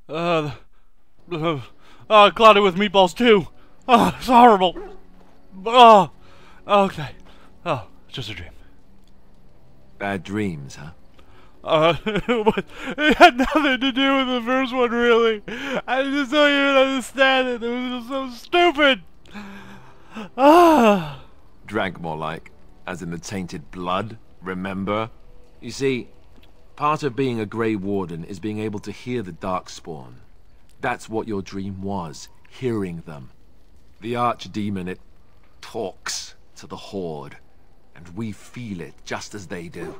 Uh, clouded with meatballs too. Oh, it's horrible. Oh, okay. Oh, it's just a dream. Bad dreams, huh? It had nothing to do with the first one, really. I just don't even understand it. It was just so stupid. Ah. Drank more like, as in the tainted blood, remember? You see, part of being a Grey Warden is being able to hear the Darkspawn. That's what your dream was, hearing them. The Archdemon, it talks to the Horde, and we feel it just as they do.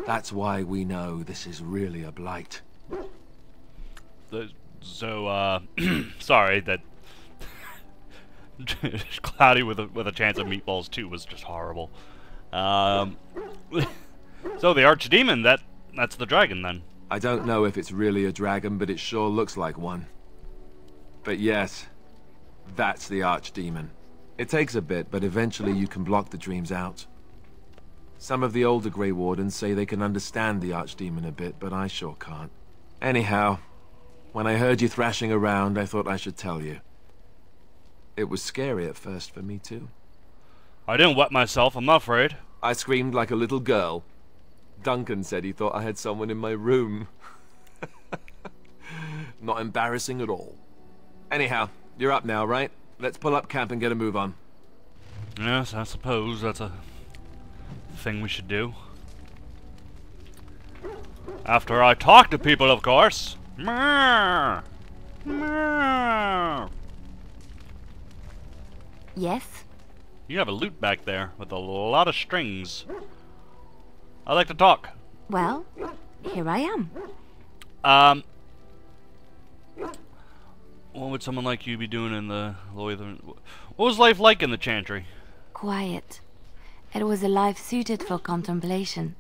That's why we know this is really a blight. So, sorry that Cloudy with a chance of meatballs too was just horrible. So the Archdemon, that's the dragon then. I don't know if it's really a dragon, but it sure looks like one. But yes, that's the Archdemon. It takes a bit, but eventually you can block the dreams out. Some of the older Grey Wardens say they can understand the Archdemon a bit, but I sure can't. Anyhow, when I heard you thrashing around, I thought I should tell you. It was scary at first for me too. I didn't wet myself, I'm not afraid. I screamed like a little girl. Duncan said he thought I had someone in my room. Not embarrassing at all. Anyhow, you're up now, right? Let's pull up camp and get a move on. Yes, I suppose that's a thing we should do. After I talk to people, of course. Meow. Meow. Yes? You have a lute back there with a lot of strings. I like to talk. Well, here I am. What would someone like you be doing in the Loithern? What was life like in the Chantry? Quiet. It was a life suited for contemplation.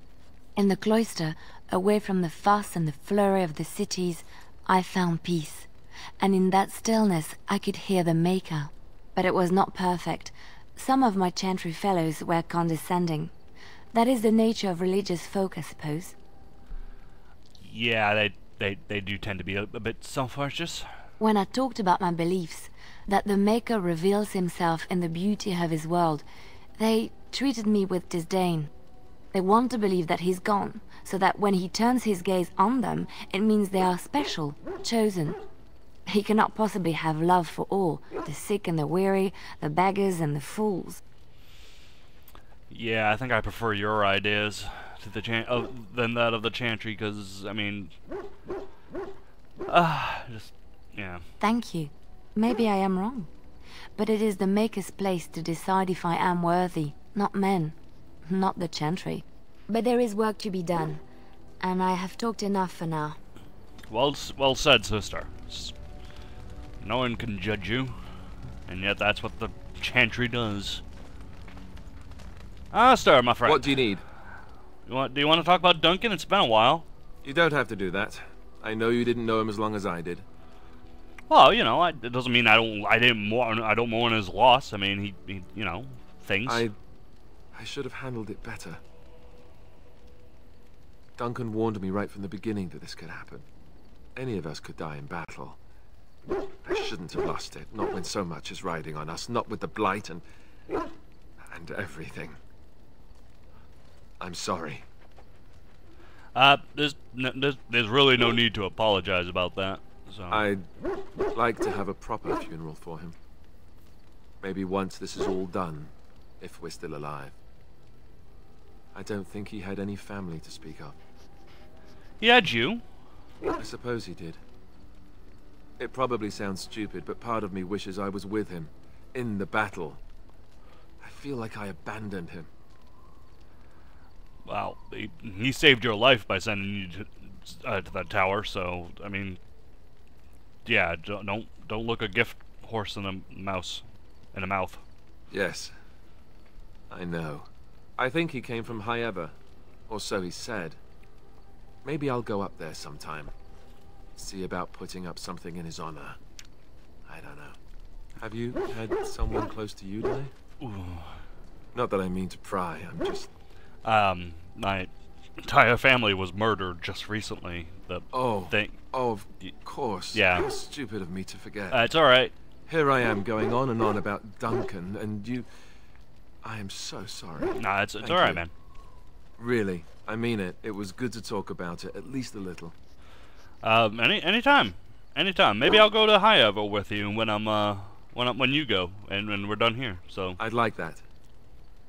In the cloister, away from the fuss and the flurry of the cities, I found peace. And in that stillness, I could hear the Maker. But it was not perfect. Some of my Chantry fellows were condescending. That is the nature of religious folk, I suppose. Yeah, they do tend to be a bit self-righteous. When I talked about my beliefs, that the Maker reveals himself in the beauty of his world, they treated me with disdain. They want to believe that he's gone, so that when he turns his gaze on them, it means they are special, chosen. He cannot possibly have love for all, the sick and the weary, the beggars and the fools. Yeah, I think I prefer your ideas to the than that of the Chantry, because I mean, just yeah. Thank you. Maybe I am wrong, but it is the Maker's place to decide if I am worthy, not men, not the Chantry. But there is work to be done, and I have talked enough for now. Well said, sister. No one can judge you, and yet that's what the Chantry does. Ah, sir, my friend. What do you need? Do you want to talk about Duncan? It's been a while. You don't have to do that. I know you didn't know him as long as I did. Well, you know, it doesn't mean I don't mourn his loss. I mean, he you know, things. I should have handled it better. Duncan warned me right from the beginning that this could happen. Any of us could die in battle. I shouldn't have lost it, not when so much is riding on us, not with the blight and everything. I'm sorry. There's really no need to apologize about that. So I'd like to have a proper funeral for him. Maybe once this is all done, if we're still alive. I don't think he had any family to speak of. he had you. I suppose he did. It probably sounds stupid, but part of me wishes I was with him, in the battle. I feel like I abandoned him. Well, he saved your life by sending you to that tower. So I mean, yeah, don't look a gift horse in a mouse in a mouth. Yes, I know. I think he came from High Ever, or so he said. Maybe I'll go up there sometime. See about putting up something in his honor. I don't know. Have you had someone close to you die? Ooh. Not that I mean to pry, I'm just... My entire family was murdered just recently. The thing. Oh, course. Yeah. How stupid of me to forget. It's alright. Here I am going on and on about Duncan, and you... I am so sorry. Nah, it's Thank alright, you. man. Really, I mean it. It was good to talk about it, at least a little. Anytime. Anytime. Maybe I'll go to Highever with you when you go and when we're done here. So I'd like that.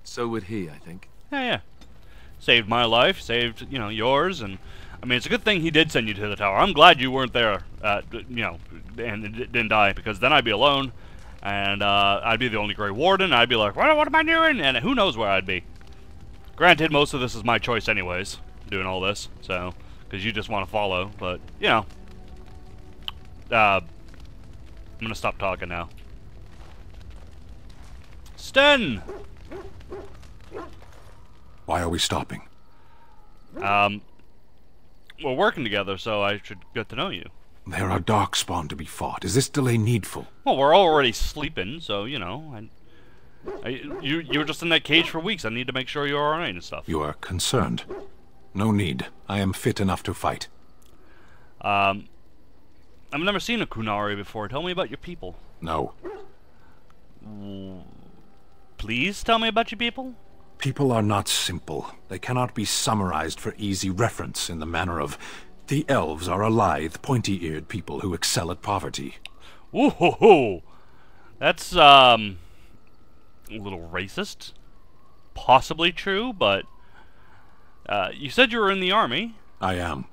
So would he, I think. yeah. Saved my life, saved, yours, and I mean it's a good thing he did send you to the tower. I'm glad you weren't there, and didn't die, because then I'd be alone, and I'd be the only Grey Warden. I'd be like, what am I doing? And who knows where I'd be. Granted, most of this is my choice anyways, doing all this, so because you just want to follow, but I'm gonna stop talking now. Sten! Why are we stopping? We're working together, so I should get to know you. There are Darkspawn to be fought. Is this delay needful? Well, we're already sleeping, so, you were just in that cage for weeks. I need to make sure you're alright and stuff. You are concerned. No need. I am fit enough to fight. I've never seen a Kunari before. Tell me about your people. No. Please tell me about your people? People are not simple. They cannot be summarized for easy reference in the manner of... The elves are a lithe, pointy-eared people who excel at poverty. Woo-hoo-hoo! That's, a little racist. Possibly true, but... you said you were in the army. I am.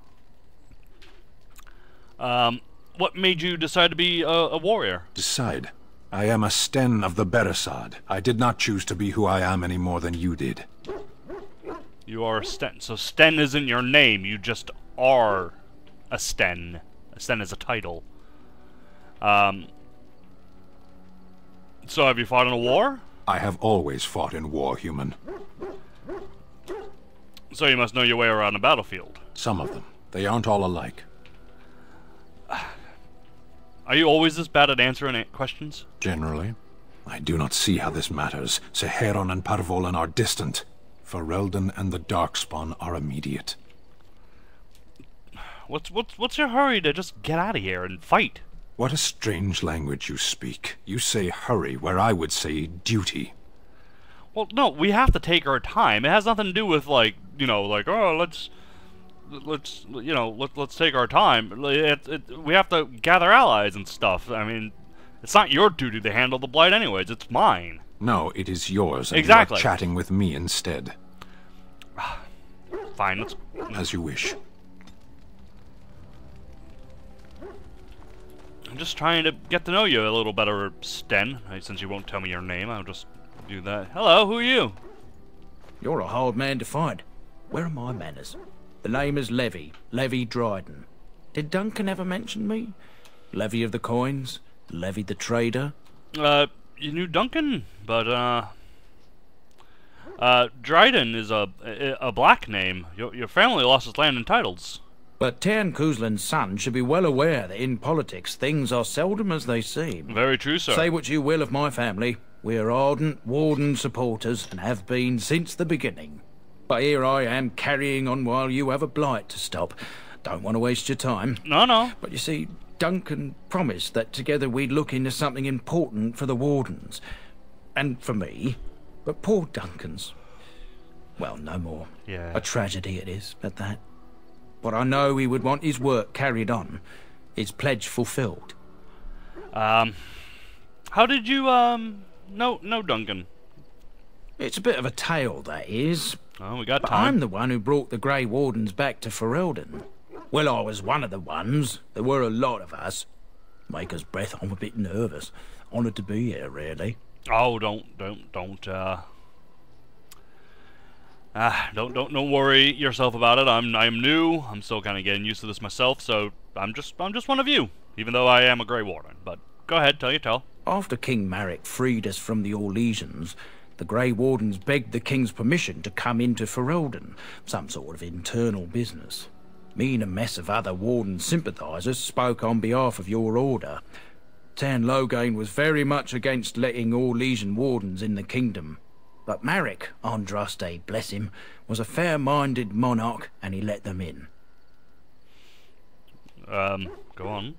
What made you decide to be a warrior? Decide. I am a Sten of the Beresad. I did not choose to be who I am any more than you did. You are a Sten. So Sten isn't your name, you just are a Sten. A Sten is a title. So have you fought in a war? I have always fought in war, human. So you must know your way around a battlefield. Some of them. They aren't all alike. Are you always this bad at answering questions? Generally. I do not see how this matters. Seheron and Parvolan are distant. Ferelden and the Darkspawn are immediate. What's your hurry to just get out of here and fight? What a strange language you speak. You say hurry, where I would say duty. Well, no, we have to take our time. It has nothing to do with let's take our time. We have to gather allies and stuff. I mean, it's not your duty to handle the Blight anyways, it's mine. No, it is yours, and exactly. You are chatting with me instead. Fine, let's... As you wish. I'm just trying to get to know you a little better, Sten. Since you won't tell me your name, I'll just do that. Hello, who are you? You're a hard man to find. Where are my manners? The name is Levy Dryden. Did Duncan ever mention me? Levy of the Coins? Levy the Trader? You knew Duncan, but, Dryden is a black name. Your family lost its land and titles. But Tairn Kuzlan's son should be well aware that in politics things are seldom as they seem. Very true, sir. Say what you will of my family. We are ardent Warden supporters and have been since the beginning. But here I am carrying on while you have a blight to stop. Don't want to waste your time. No. But you see, Duncan promised that together we'd look into something important for the Wardens. And for me. But poor Duncan's... well, no more. Yeah. A tragedy it is, at that. But I know he would want his work carried on. His pledge fulfilled. How did you, know Duncan? It's a bit of a tale, that is. Oh, we got But time. I'm the one who brought the Grey Wardens back to Ferelden. Well, I was one of the ones. There were a lot of us. Maker's breath, I'm a bit nervous. Honoured to be here, really. Oh, don't worry yourself about it. I'm new. I'm still kind of getting used to this myself, so I'm just one of you, even though I am a Grey Warden. But go ahead, tell your tale. After King Marek freed us from the Orlesians, the Grey Wardens begged the King's permission to come into Ferelden, some sort of internal business. Me and a mess of other Warden sympathisers spoke on behalf of your order. Tairn Loghain was very much against letting Orlesian Wardens in the kingdom. But Marek, Andraste, bless him, was a fair-minded monarch, and he let them in. Go on.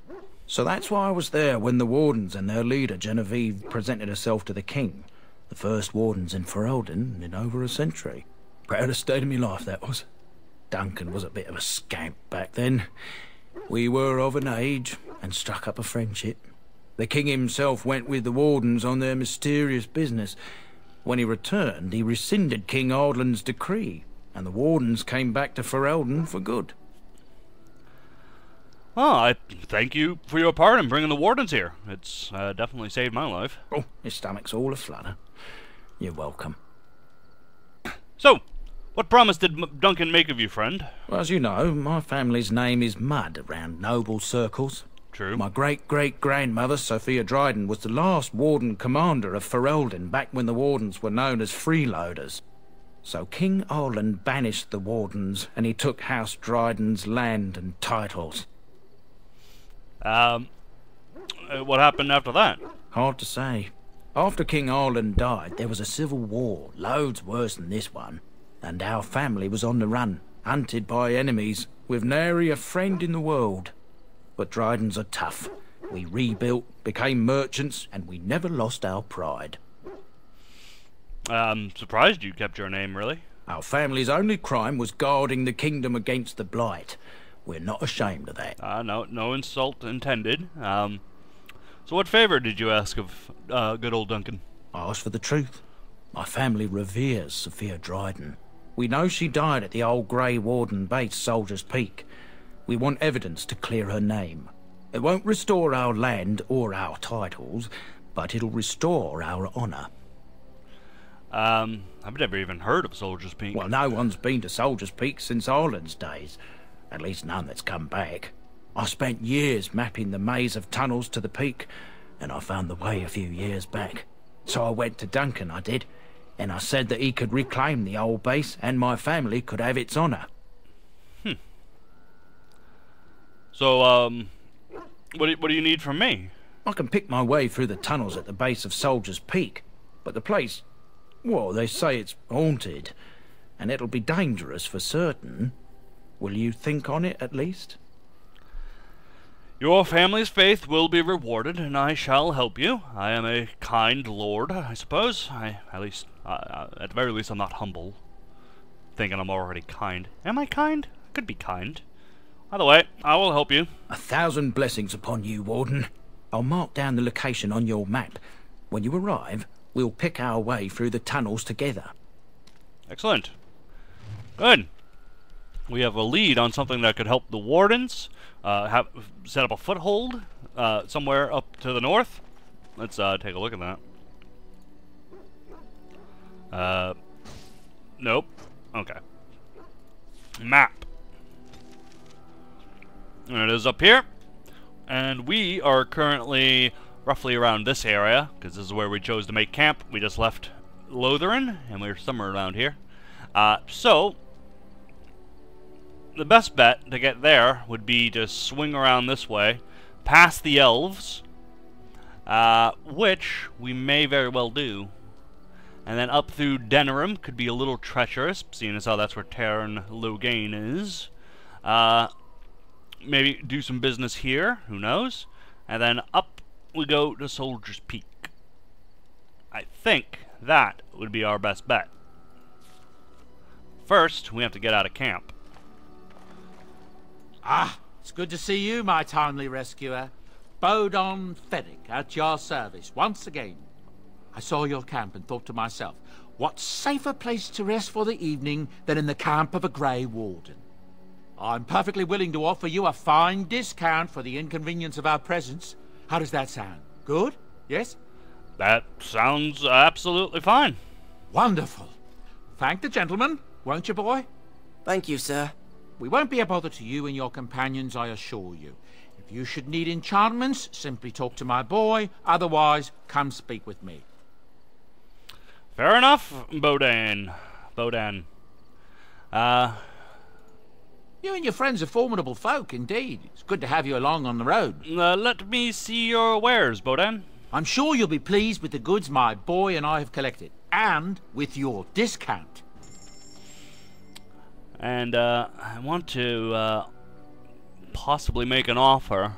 So that's why I was there when the Wardens and their leader, Genevieve, presented herself to the king. The first Wardens in Ferelden in over a century. Proudest day of my life, that was. Duncan was a bit of a scamp back then. We were of an age and struck up a friendship. The king himself went with the Wardens on their mysterious business. When he returned, he rescinded King Ardland's decree, and the Wardens came back to Ferelden for good. Well, I thank you for your part in bringing the Wardens here. It's definitely saved my life. Oh, your stomach's all aflutter. You're welcome. So, what promise did Duncan make of you, friend? Well, as you know, my family's name is Mud around noble circles. True. My great-great-grandmother, Sophia Dryden, was the last Warden commander of Ferelden back when the Wardens were known as freeloaders. So King Arland banished the Wardens, and he took House Dryden's land and titles. What happened after that? Hard to say. After King Arland died, there was a civil war, loads worse than this one. And our family was on the run, hunted by enemies, with nary a friend in the world. But Drydens are tough. We rebuilt, became merchants, and we never lost our pride. I'm surprised you kept your name, really. Our family's only crime was guarding the kingdom against the Blight. We're not ashamed of that. No insult intended. So what favor did you ask of good old Duncan? I asked for the truth. My family reveres Sophia Dryden. We know she died at the old Grey Warden base, Soldier's Peak. We want evidence to clear her name. It won't restore our land or our titles, but it'll restore our honour. I've never even heard of Soldier's Peak. Well, no one's been to Soldier's Peak since Arland's days. At least none that's come back. I spent years mapping the maze of tunnels to the peak, and I found the way a few years back. So I went to Duncan, I did, and I said that he could reclaim the old base and my family could have its honour. So, what do you need from me? I can pick my way through the tunnels at the base of Soldier's Peak, but the place, well, they say it's haunted, and it'll be dangerous for certain. Will you think on it, at least? Your family's faith will be rewarded, and I shall help you. I am a kind lord, I suppose. At the very least, I'm not humble, thinking I'm already kind. Am I kind? I could be kind. Either way, I will help you. 1,000 blessings upon you, Warden. I'll mark down the location on your map. When you arrive, we'll pick our way through the tunnels together. Excellent. Good. We have a lead on something that could help the Wardens set up a foothold somewhere up to the north. Let's take a look at that. Nope. Okay. Map. And it is up here. And we are currently roughly around this area, because this is where we chose to make camp. We just left Lothern, and we're somewhere around here. So, the best bet to get there would be to swing around this way, past the elves, which we may very well do. And then up through Denerim could be a little treacherous, seeing as how that's where Terran Loghain is. Maybe do some business here, who knows? And then up we go to Soldier's Peak. I think that would be our best bet. First, we have to get out of camp. Ah, it's good to see you, my timely rescuer. Bodon Fenwick, at your service, once again. I saw your camp and thought to myself, what safer place to rest for the evening than in the camp of a Grey Warden? I'm perfectly willing to offer you a fine discount for the inconvenience of our presence. How does that sound? Good? Yes? That sounds absolutely fine. Wonderful. Thank the gentleman, won't you, boy? Thank you, sir. We won't be a bother to you and your companions, I assure you. If you should need enchantments, simply talk to my boy. Otherwise, come speak with me. Fair enough, Bodan. You and your friends are formidable folk, indeed. It's good to have you along on the road. Let me see your wares, Bodan. I'm sure you'll be pleased with the goods my boy and I have collected, and with your discount. And I want to possibly make an offer.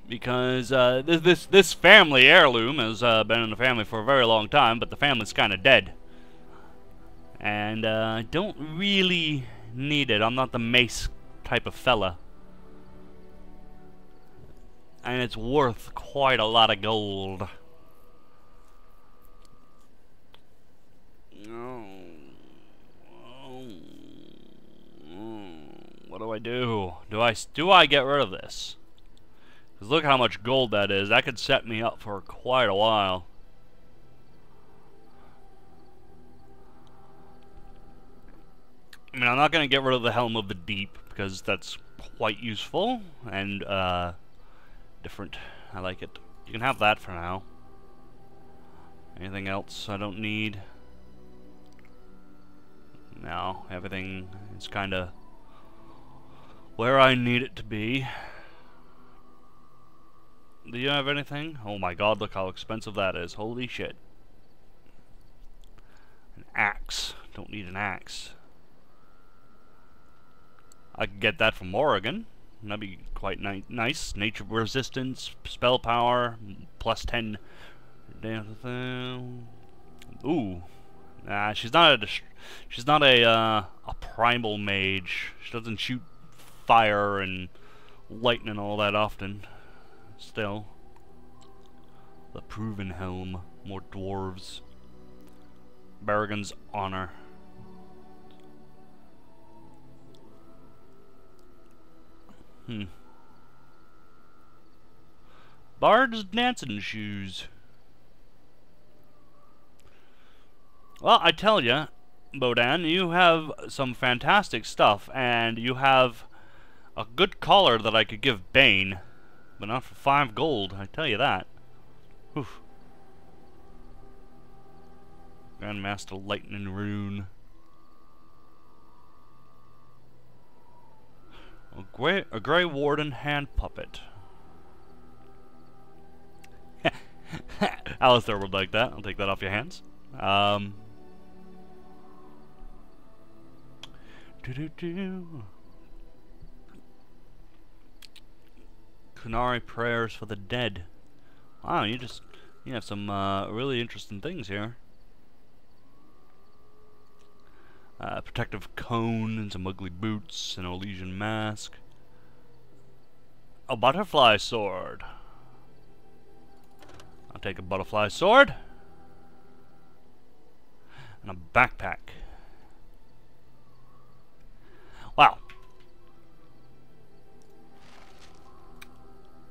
Because this family heirloom has been in the family for a very long time, but the family's kind of dead. And I don't really need it. I'm not the mace type of fella. And it's worth quite a lot of gold. What do I do? Do I get rid of this? Because look how much gold that is. That could set me up for quite a while. I mean, I'm not going to get rid of the Helm of the Deep, because that's quite useful and different. I like it. You can have that for now. Anything else I don't need? No, everything is kind of where I need it to be. Do you have anything? Oh my god, look how expensive that is. Holy shit. An axe. Don't need an axe. I could get that from Morrigan. That'd be quite nice. Nature resistance, spell power, plus 10. Ooh. Nah, she's not a primal mage. She doesn't shoot fire and lightning all that often. Still. The Proven Helm. More dwarves. Berrigan's Honor. Bard's Dancing Shoes. Well, I tell ya, Bodahn, you have some fantastic stuff, and you have a good collar that I could give Bane, but not for 5 gold, I tell you that. Oof. Grandmaster Lightning Rune. A Grey Warden hand puppet. Alistair would like that. I'll take that off your hands. Qunari prayers for the dead. Wow, you have some really interesting things here. Protective cone and some ugly boots, an Elysian mask. A butterfly sword. I'll take a butterfly sword. And a backpack. Wow.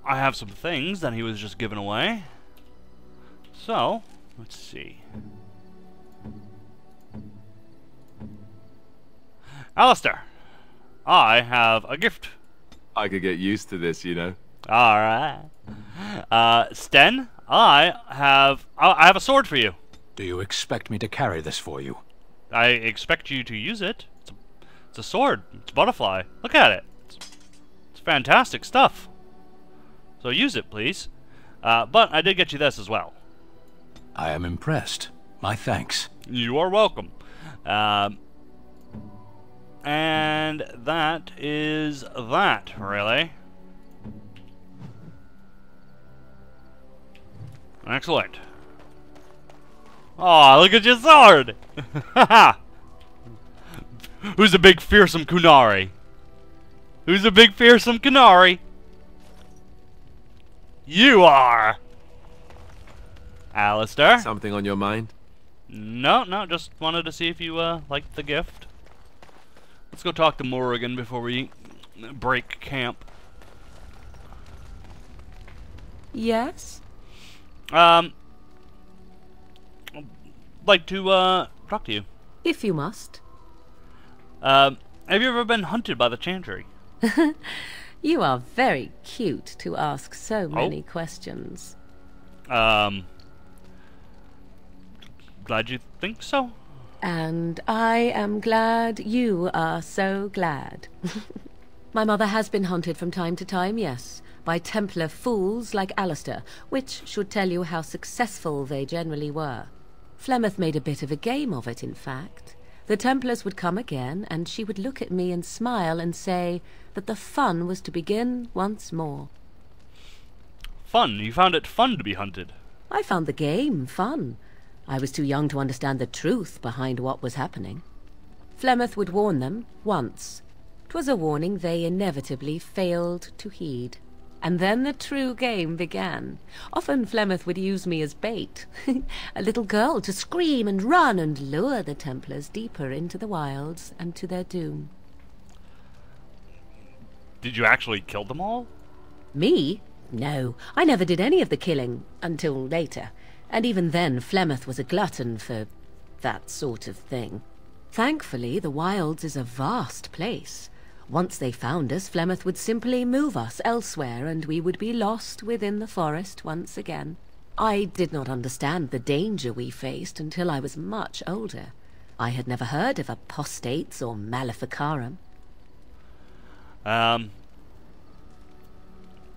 I have some things that he was just giving away. So, let's see. Alistair, I have a gift. I could get used to this, you know. Alright. Sten, I have a sword for you. Do you expect me to carry this for you? I expect you to use it. It's a sword. It's a butterfly. Look at it. It's fantastic stuff. So use it, please. But I did get you this as well. I am impressed. My thanks. You are welcome. And that is that, really. Excellent. Oh, look at your sword! Who's the big fearsome Qunari? Who's the big fearsome Qunari? You are! Alistair? Something on your mind? No, just wanted to see if you liked the gift. Let's go talk to Morrigan before we break camp. Yes? I'd like to talk to you. If you must. Have you ever been hunted by the Chantry? You are very cute to ask so many questions. Glad you think so. And I am glad you are so glad. My mother has been hunted from time to time, yes, by Templar fools like Alistair, which should tell you how successful they generally were. Flemeth made a bit of a game of it, in fact. The Templars would come again, and she would look at me and smile and say that the fun was to begin once more. Fun? You found it fun to be hunted? I found the game fun. I was too young to understand the truth behind what was happening. Flemeth would warn them once. 'Twas a warning they inevitably failed to heed. And then the true game began. Often Flemeth would use me as bait, a little girl to scream and run and lure the Templars deeper into the wilds and to their doom. Did you actually kill them all? Me? No, I never did any of the killing, until later. And even then, Flemeth was a glutton for that sort of thing. Thankfully, the wilds is a vast place. Once they found us, Flemeth would simply move us elsewhere, and we would be lost within the forest once again. I did not understand the danger we faced until I was much older. I had never heard of apostates or maleficarum.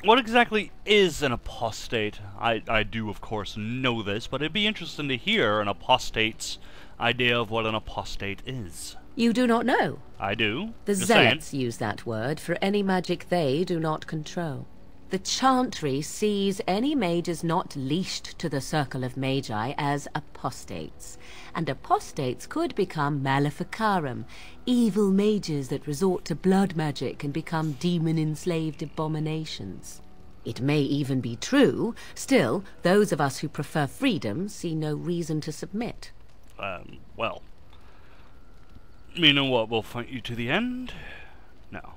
What exactly is an apostate? I do, of course, know this, but it'd be interesting to hear an apostate's idea of what an apostate is. You do not know? I do. The Just Zealots saying. use that word for any magic they do not control. The Chantry sees any mages not leashed to the Circle of Magi as apostates, and apostates could become maleficarum, evil mages that resort to blood magic and become demon-enslaved abominations. It may even be true. Still, those of us who prefer freedom see no reason to submit. Well, you know what will fight you to the end? No.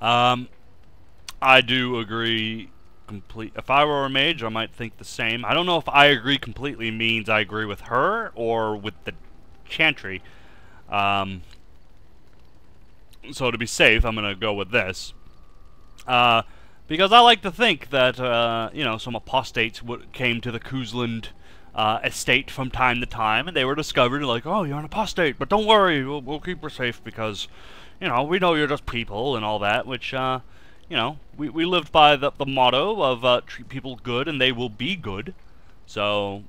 I do agree if I were a mage, I might think the same. I don't know if I agree completely means I agree with her or with the Chantry. So to be safe, I'm gonna go with this. Because I like to think that, you know, some apostates came to the Kuzland estate from time to time, and they were discovered like, oh, you're an apostate, but don't worry, we'll keep her safe because, you know, we know you're just people and all that, which, you know, we lived by the motto of treat people good and they will be good. So,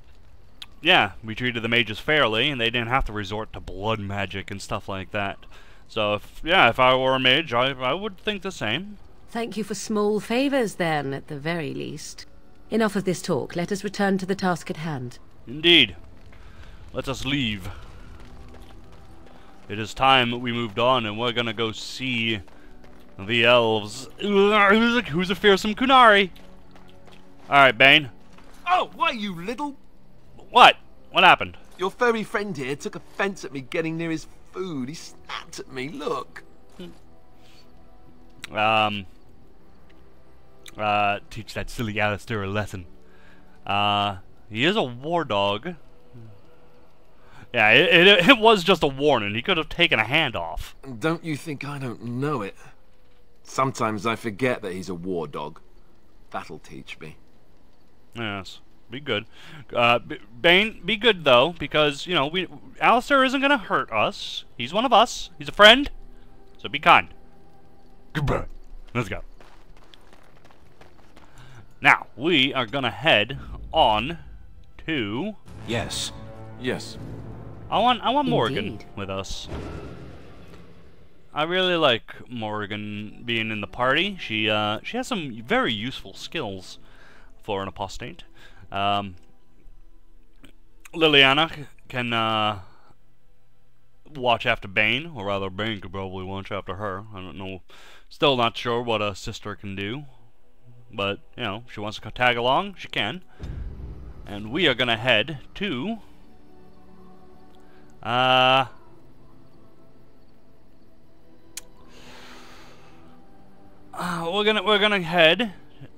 yeah, we treated the mages fairly, and they didn't have to resort to blood magic and stuff like that. So, if I were a mage, I would think the same. Thank you for small favors, then, at the very least. Enough of this talk. Let us return to the task at hand. Indeed. Let us leave. It is time we moved on, and we're gonna go see the elves. Who's a fearsome Kunari? Alright, Bane. Oh, why, you little... What? What happened? Your furry friend here took offense at me getting near his food. He snapped at me, look. Teach that silly Alistair a lesson. He is a war dog. Yeah, it was just a warning. He could have taken a hand off. Don't you think I don't know it? Sometimes I forget that he's a war dog. That'll teach me. Yes, be good. Bane, be good though, because, you know, Alistair isn't gonna hurt us. He's one of us. He's a friend. So be kind. Goodbye. Let's go. Now, we are gonna head on to... Yes. Yes. I want Morrigan Indeed. with us. I really like Morrigan being in the party. She has some very useful skills for an apostate. Liliana can watch after Bane, or rather Bane could probably watch after her. I don't know. Still not sure what a sister can do. But, you know, if she wants to tag along, she can. And we are gonna head to... we're gonna head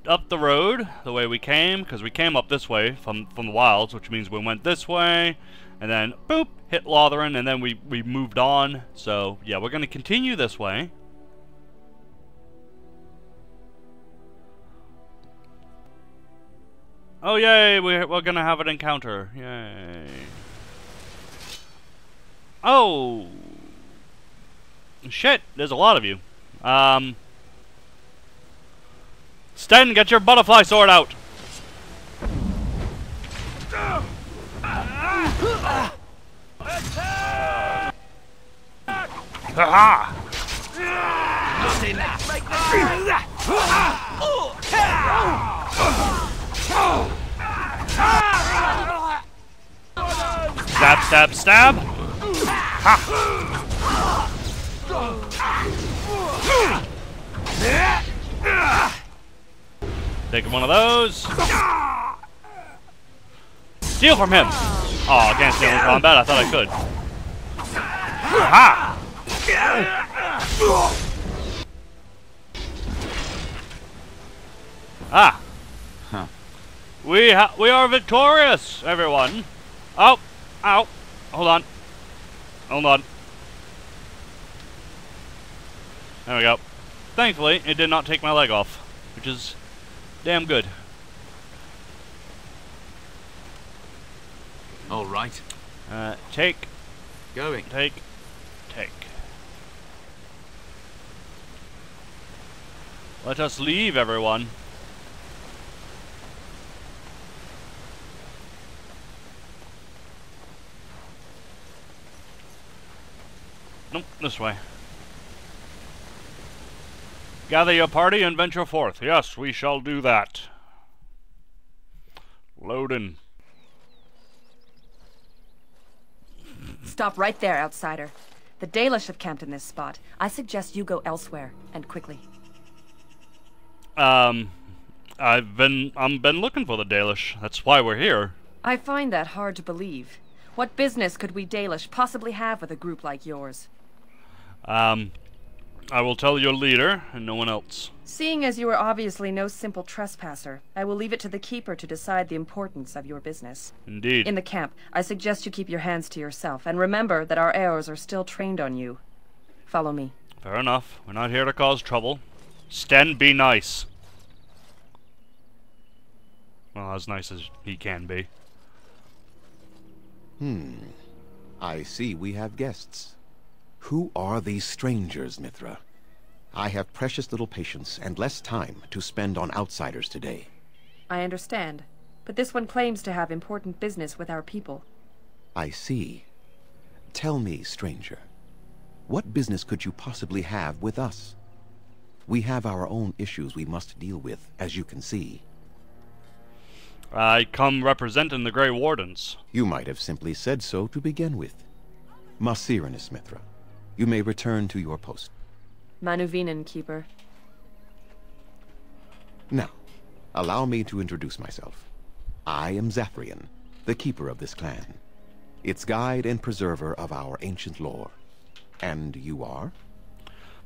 up the road the way we came, because we came up this way from the wilds, which means we went this way, and then boop, hit Lothran, and then we moved on. So yeah, we're gonna continue this way. Oh yay, we're gonna have an encounter. Yay. Oh shit, there's a lot of you. Sten, get your butterfly sword out! Attack! Ha! Stab, stab, stab! Ha! Taking one of those. Steal from him! Oh, I can't steal in combat. I thought I could. Ha! Ah! Huh. We are victorious, everyone. Oh, ow! Hold on. Hold on. There we go. Thankfully, it did not take my leg off, which is damn good. All right. Take. Going. Take. Let us leave, everyone. Nope, this way. Gather your party and venture forth. Yes, we shall do that. Loading. Stop right there, outsider. The Dalish have camped in this spot. I suggest you go elsewhere, and quickly. I'm been looking for the Dalish. That's why we're here. I find that hard to believe. What business could we Dalish possibly have with a group like yours? I will tell your leader and no one else. Seeing as you are obviously no simple trespasser, I will leave it to the Keeper to decide the importance of your business. Indeed. In the camp, I suggest you keep your hands to yourself, and remember that our heirs are still trained on you. Follow me. Fair enough. We're not here to cause trouble. Sten, be nice. Well, as nice as he can be. I see we have guests. Who are these strangers, Mithra? I have precious little patience and less time to spend on outsiders today. I understand, but this one claims to have important business with our people. I see. Tell me, stranger, what business could you possibly have with us? We have our own issues we must deal with, as you can see. I come representing the Grey Wardens. You might have simply said so to begin with. Masirinus, Mithra. You may return to your post. Manuvinen, Keeper. Now, allow me to introduce myself. I am Zathrian, the keeper of this clan, its guide and preserver of our ancient lore. And you are?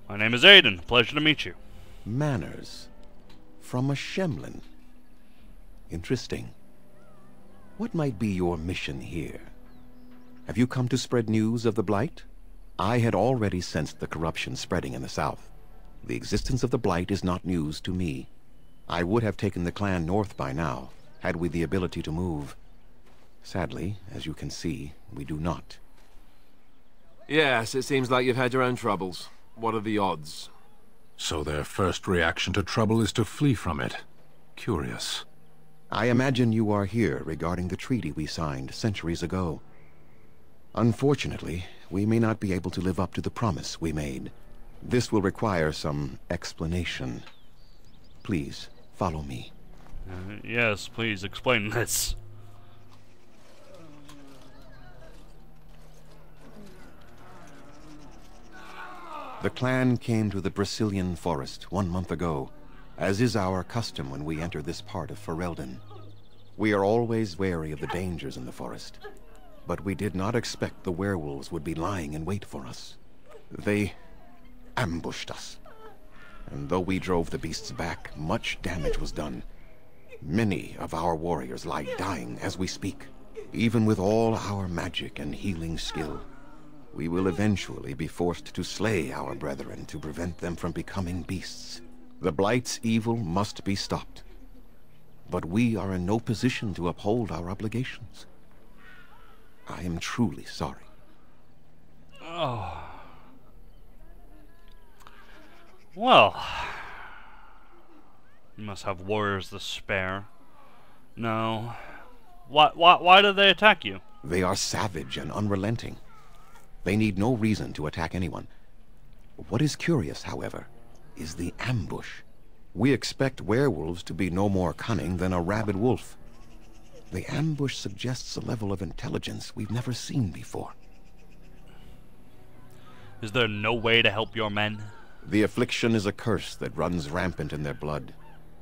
My name is Aiden. Pleasure to meet you. Manners. From a Shemlin. Interesting. What might be your mission here? Have you come to spread news of the Blight? I had already sensed the corruption spreading in the south. The existence of the Blight is not news to me. I would have taken the clan north by now, had we the ability to move. Sadly, as you can see, we do not. Yes, it seems like you've had your own troubles. What are the odds? So their first reaction to trouble is to flee from it. Curious. I imagine you are here regarding the treaty we signed centuries ago. Unfortunately, we may not be able to live up to the promise we made. This will require some explanation. Please, follow me. Yes, please explain this. The clan came to the Brazilian forest 1 month ago, as is our custom when we enter this part of Ferelden. We are always wary of the dangers in the forest, but we did not expect the werewolves would be lying in wait for us. They ambushed us, and though we drove the beasts back, much damage was done. Many of our warriors lie dying as we speak. Even with all our magic and healing skill, we will eventually be forced to slay our brethren to prevent them from becoming beasts. The Blight's evil must be stopped, but we are in no position to uphold our obligations. I am truly sorry. Oh. Well, you must have warriors to spare. No. Why did they attack you? They are savage and unrelenting. They need no reason to attack anyone. What is curious, however, is the ambush. We expect werewolves to be no more cunning than a rabid wolf. The ambush suggests a level of intelligence we've never seen before. Is there no way to help your men? The affliction is a curse that runs rampant in their blood,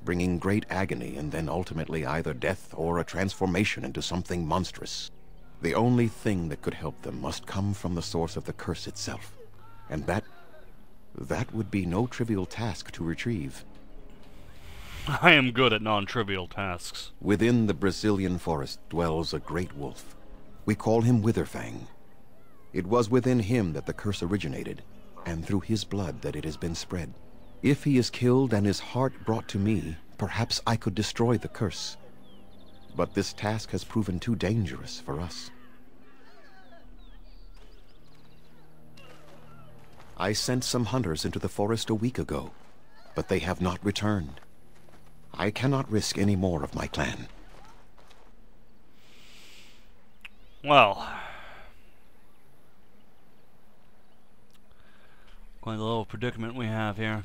bringing great agony and then ultimately either death or a transformation into something monstrous. The only thing that could help them must come from the source of the curse itself. And that would be no trivial task to retrieve. I am good at non-trivial tasks. Within the Brazilian forest dwells a great wolf. We call him Witherfang. It was within him that the curse originated, and through his blood that it has been spread. If he is killed and his heart brought to me, perhaps I could destroy the curse. But this task has proven too dangerous for us. I sent some hunters into the forest a week ago, but they have not returned. I cannot risk any more of my clan. Well, quite a little predicament we have here.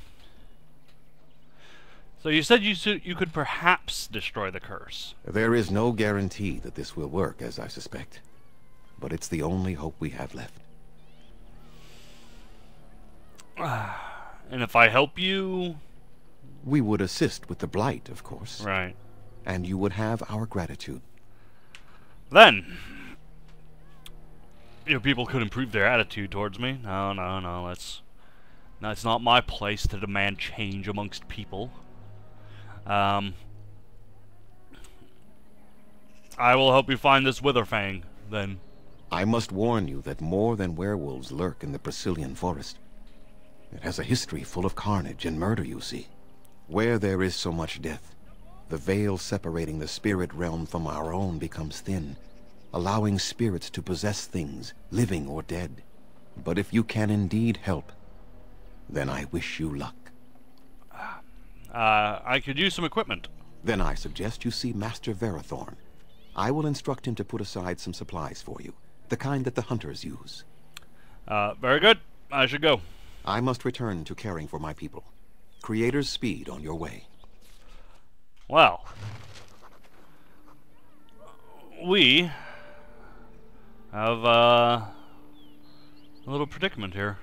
So you said you could perhaps destroy the curse. There is no guarantee that this will work, as I suspect. But it's the only hope we have left. And if I help you... We would assist with the blight, of course. Right. And you would have our gratitude. Then, you know, people could improve their attitude towards me. No, that's not my place to demand change amongst people. I will help you find this Witherfang, then. I must warn you that more than werewolves lurk in the Brazilian forest. It has a history full of carnage and murder, you see. Where there is so much death, the veil separating the spirit realm from our own becomes thin, allowing spirits to possess things, living or dead. But if you can indeed help, then I wish you luck. I could use some equipment. Then I suggest you see Master Verathorn. I will instruct him to put aside some supplies for you, the kind that the hunters use. Very good. I should go. I must return to caring for my people. Creator's speed on your way. Well, we have a little predicament here.